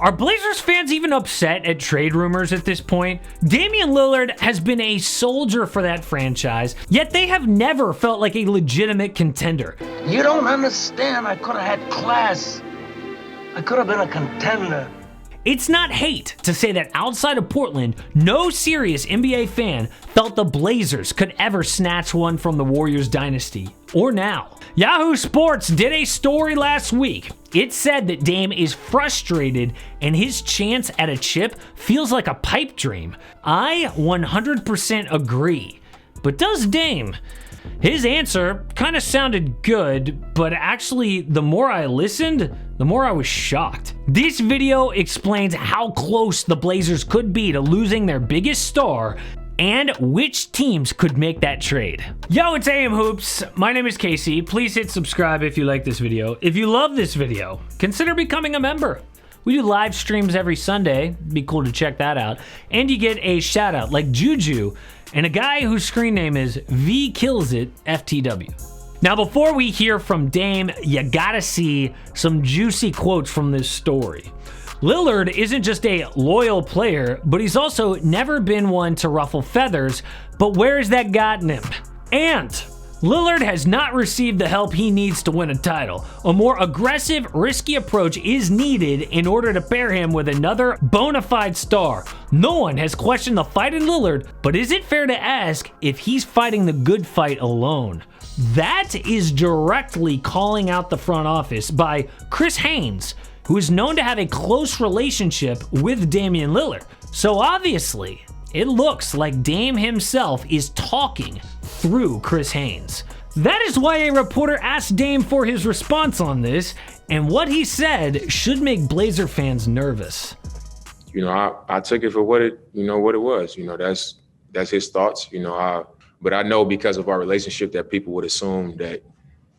Are Blazers fans even upset at trade rumors at this point? Damian Lillard has been a soldier for that franchise, yet they have never felt like a legitimate contender. You don't understand. I could have had class. I could have been a contender. It's not hate to say that outside of Portland, no serious NBA fan felt the Blazers could ever snatch one from the Warriors dynasty, or now. Yahoo Sports did a story last week. It said that Dame is frustrated and his chance at a chip feels like a pipe dream. I 100% agree. But does Dame? His answer kind of sounded good, but actually the more I listened, the more I was shocked. This video explains how close the Blazers could be to losing their biggest star and which teams could make that trade. Yo, it's AM Hoops. My name is Casey. Please hit subscribe if you like this video. If you love this video, consider becoming a member. We do live streams every Sunday. Be cool to check that out. And you get a shout out like Juju and a guy whose screen name is VKillsIt FTW. Now, before we hear from Dame, you gotta see some juicy quotes from this story. Lillard isn't just a loyal player, but he's also never been one to ruffle feathers, but where has that gotten him? And Lillard has not received the help he needs to win a title. A more aggressive, risky approach is needed in order to pair him with another bona fide star. No one has questioned the fight in Lillard, but is it fair to ask if he's fighting the good fight alone? That is directly calling out the front office by Chris Haynes, who is known to have a close relationship with Damian Lillard. So obviously, it looks like Dame himself is talking through Chris Haynes. That is why a reporter asked Dame for his response on this, and what he said should make Blazer fans nervous. You know, I took it for what it was. You know, that's his thoughts. You know, but I know because of our relationship that people would assume that,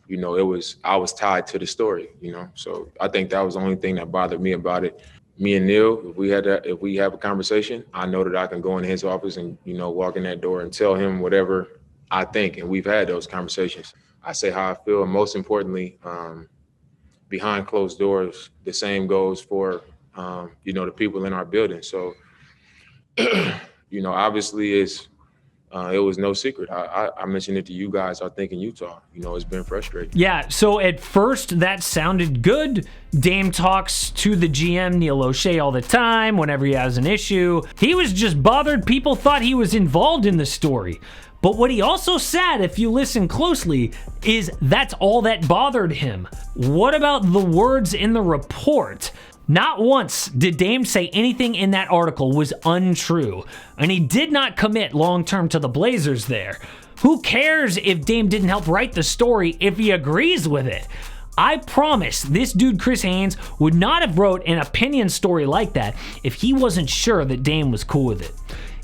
you know, I was tied to the story, you know. So I think that was the only thing that bothered me about it. Me and Neil, if we have a conversation, I know that I can go in his office and, you know, walk in that door and tell him whatever I think. And we've had those conversations. I say how I feel. And most importantly, behind closed doors, the same goes for, you know, the people in our building. So, you know, obviously it was no secret. I mentioned it to you guys, I think, in Utah. You know, it's been frustrating. Yeah, so at first that sounded good. Dame talks to the GM, Neil O'Shea, all the time whenever he has an issue. He was just bothered people thought he was involved in the story. But what he also said, if you listen closely, is that's all that bothered him. What about the words in the report? Not once did Dame say anything in that article was untrue, and he did not commit long-term to the Blazers there. Who cares if Dame didn't help write the story if he agrees with it? I promise this dude Chris Haynes would not have wrote an opinion story like that if he wasn't sure that Dame was cool with it.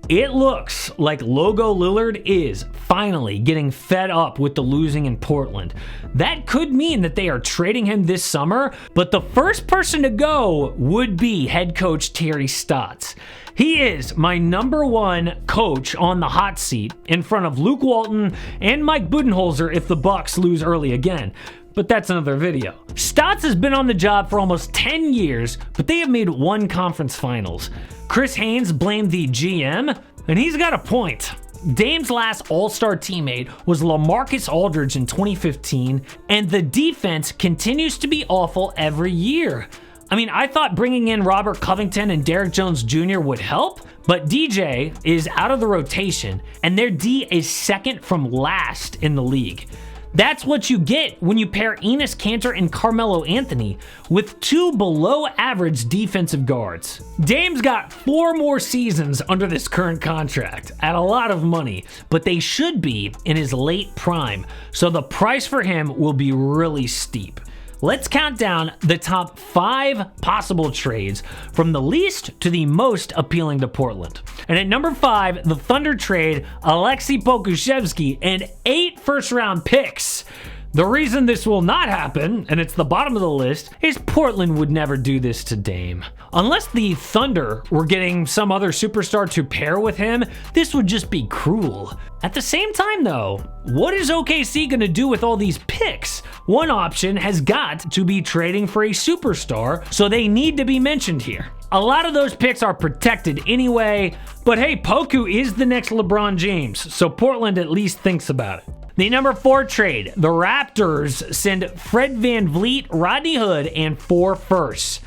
It looks like Logo Lillard is finally getting fed up with the losing in Portland. That could mean that they are trading him this summer, but the first person to go would be head coach Terry Stotts. He is my #1 coach on the hot seat in front of Luke Walton and Mike Budenholzer if the Bucks lose early again. But that's another video. Stotts has been on the job for almost 10 years, but they have made one conference finals. Chris Haynes blamed the GM, and he's got a point. Dame's last all-star teammate was LaMarcus Aldridge in 2015, and the defense continues to be awful every year. I mean, I thought bringing in Robert Covington and Derrick Jones Jr. would help, but DJ is out of the rotation, and their D is second from last in the league. That's what you get when you pair Enes Kanter and Carmelo Anthony with two below-average defensive guards. Dame's got 4 more seasons under this current contract at a lot of money, but they should be in his late prime, so the price for him will be really steep. Let's count down the top 5 possible trades from the least to the most appealing to Portland. And at number 5, the Thunder trade Aleksej Pokusevski and 8 first-round picks. The reason this will not happen, and it's the bottom of the list, is Portland would never do this to Dame. Unless the Thunder were getting some other superstar to pair with him, this would just be cruel. At the same time though, what is OKC going to do with all these picks? One option has got to be trading for a superstar, so they need to be mentioned here. A lot of those picks are protected anyway, but hey, Poku is the next LeBron James, so Portland at least thinks about it. The number 4 trade, the Raptors send Fred VanVleet, Rodney Hood, and 4 firsts.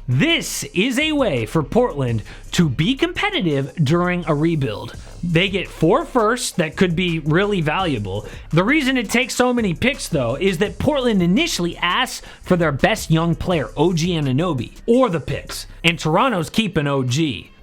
This is a way for Portland to be competitive during a rebuild. They get 4 firsts that could be really valuable. The reason it takes so many picks, though, is that Portland initially asks for their best young player, OG Anunoby, or the picks, and Toronto's keeping OG.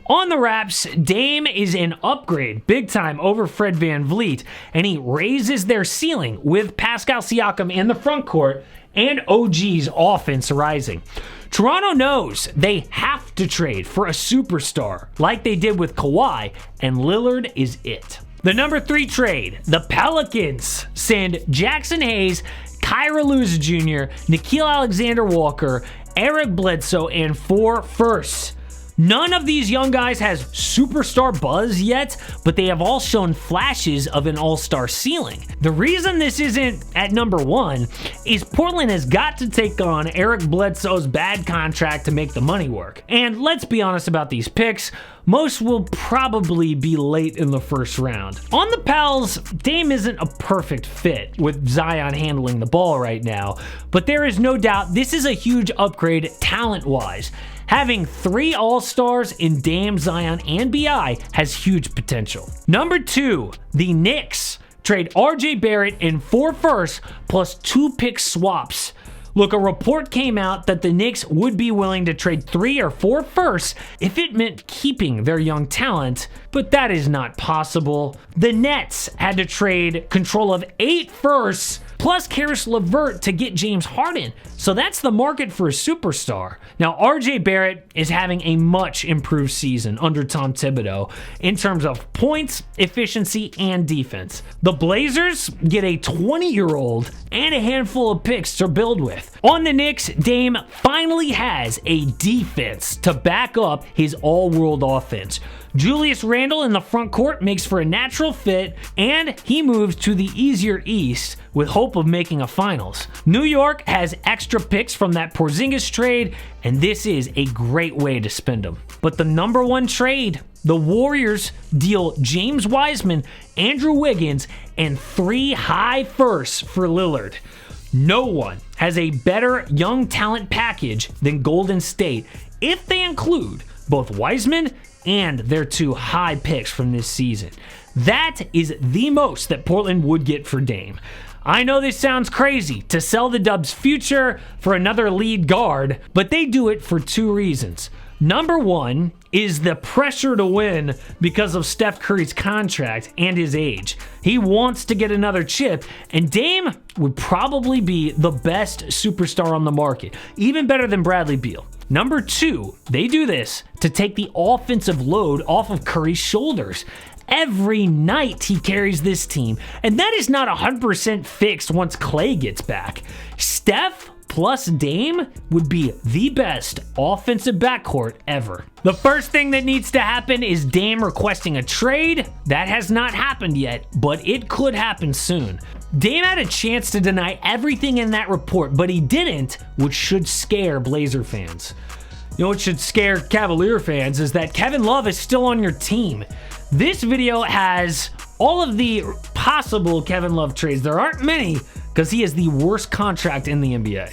On the Raps, Dame is an upgrade big time over Fred VanVleet, and he raises their ceiling with Pascal Siakam in the front court and OG's offense rising. Toronto knows they have to trade for a superstar like they did with Kawhi, and Lillard is it. The number 3 trade, the Pelicans send Jackson Hayes, Kyra Lewis Jr., Nickeil Alexander-Walker, Eric Bledsoe, and 4 firsts. None of these young guys has superstar buzz yet, but they have all shown flashes of an all-star ceiling. The reason this isn't at number 1 is Portland has got to take on Eric Bledsoe's bad contract to make the money work. And let's be honest about these picks, most will probably be late in the first round. On the Pels, Dame isn't a perfect fit with Zion handling the ball right now, but there is no doubt this is a huge upgrade talent-wise. Having 3 All-Stars in Dame, Zion, and BI has huge potential. Number 2, the Knicks trade RJ Barrett and 4 firsts plus 2 pick swaps. Look, a report came out that the Knicks would be willing to trade 3 or 4 firsts if it meant keeping their young talent, but that is not possible. The Nets had to trade control of 8 firsts plus Karis LeVert to get James Harden. So that's the market for a superstar. Now, RJ Barrett is having a much improved season under Tom Thibodeau in terms of points, efficiency, and defense. The Blazers get a 20-year-old and a handful of picks to build with. On the Knicks, Dame finally has a defense to back up his all-world offense. Julius Randle in the front court makes for a natural fit, and he moves to the easier East with hope of making a finals. New York has extra picks from that Porzingis trade, and this is a great way to spend them. But the number 1 trade, the Warriors deal James Wiseman, Andrew Wiggins, and 3 high firsts for Lillard. No one has a better young talent package than Golden State if they include both Wiseman and their 2 high picks from this season. That is the most that Portland would get for Dame. I know this sounds crazy to sell the Dubs' future for another lead guard, but they do it for 2 reasons. Number 1 is the pressure to win because of Steph Curry's contract and his age. He wants to get another chip, and Dame would probably be the best superstar on the market, even better than Bradley Beal. Number 2, they do this to take the offensive load off of Curry's shoulders. Every night he carries this team, and that is not 100% fixed once Clay gets back. Steph plus Dame would be the best offensive backcourt ever. The first thing that needs to happen is Dame requesting a trade. That has not happened yet, but it could happen soon. Dame had a chance to deny everything in that report, but he didn't, which should scare Blazer fans. You know what should scare Cavalier fans is that Kevin Love is still on your team. This video has all of the possible Kevin Love trades. There aren't many because he has the worst contract in the NBA.